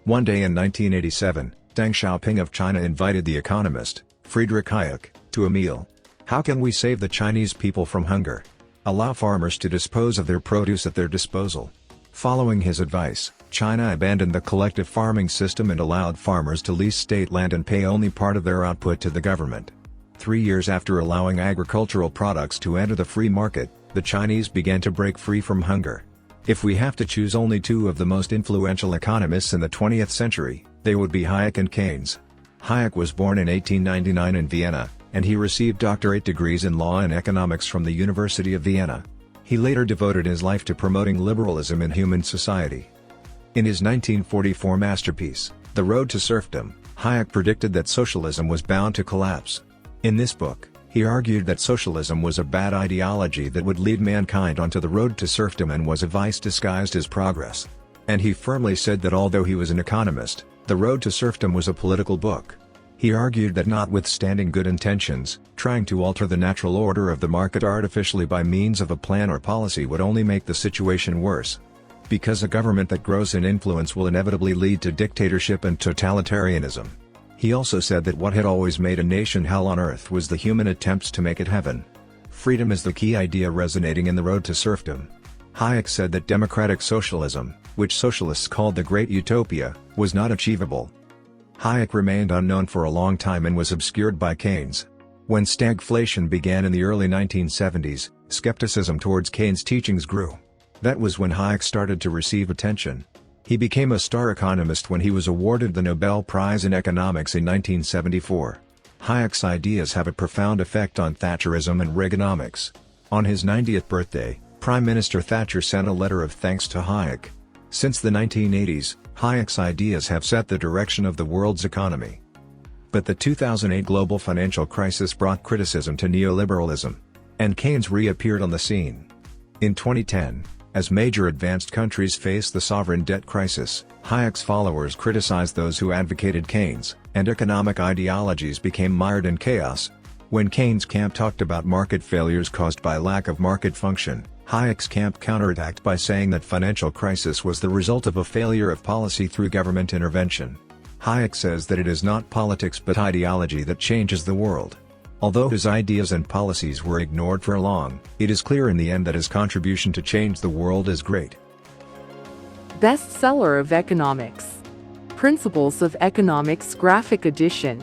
One day in 1987, Deng Xiaoping of China invited the economist, Friedrich Hayek, to a meal. How can we save the Chinese people from hunger? Allow farmers to dispose of their produce at their disposal. Following his advice, China abandoned the collective farming system and allowed farmers to lease state land and pay only part of their output to the government. 3 years after allowing agricultural products to enter the free market, the Chinese began to break free from hunger. If we have to choose only two of the most influential economists in the 20th century, they would be Hayek and Keynes. Hayek was born in 1899 in Vienna, and he received doctorate degrees in law and economics from the University of Vienna. He later devoted his life to promoting liberalism in human society. In his 1944 masterpiece, The Road to Serfdom, Hayek predicted that socialism was bound to collapse. In this book, he argued that socialism was a bad ideology that would lead mankind onto the road to serfdom and was a vice disguised as progress. And he firmly said that although he was an economist, The Road to Serfdom was a political book. He argued that notwithstanding good intentions, trying to alter the natural order of the market artificially by means of a plan or policy would only make the situation worse. Because a government that grows in influence will inevitably lead to dictatorship and totalitarianism. He also said that what had always made a nation hell on earth was the human attempts to make it heaven. Freedom is the key idea resonating in The Road to Serfdom. Hayek said that democratic socialism, which socialists called the Great Utopia, was not achievable. Hayek remained unknown for a long time and was obscured by Keynes. When stagflation began in the early 1970s, skepticism towards Keynes' teachings grew. That was when Hayek started to receive attention. He became a star economist when he was awarded the Nobel Prize in Economics in 1974. Hayek's ideas have a profound effect on Thatcherism and Reaganomics. On his 90th birthday, Prime Minister Thatcher sent a letter of thanks to Hayek. Since the 1980s, Hayek's ideas have set the direction of the world's economy. But the 2008 global financial crisis brought criticism to neoliberalism. And Keynes reappeared on the scene. In 2010, as major advanced countries faced the sovereign debt crisis, Hayek's followers criticized those who advocated Keynes, and economic ideologies became mired in chaos. When Keynes' camp talked about market failures caused by lack of market function, Hayek's camp counterattacked by saying that financial crisis was the result of a failure of policy through government intervention. Hayek says that it is not politics but ideology that changes the world. Although his ideas and policies were ignored for long, it is clear in the end that his contribution to change the world is great. Bestseller of Economics. Principles of Economics Graphic Edition.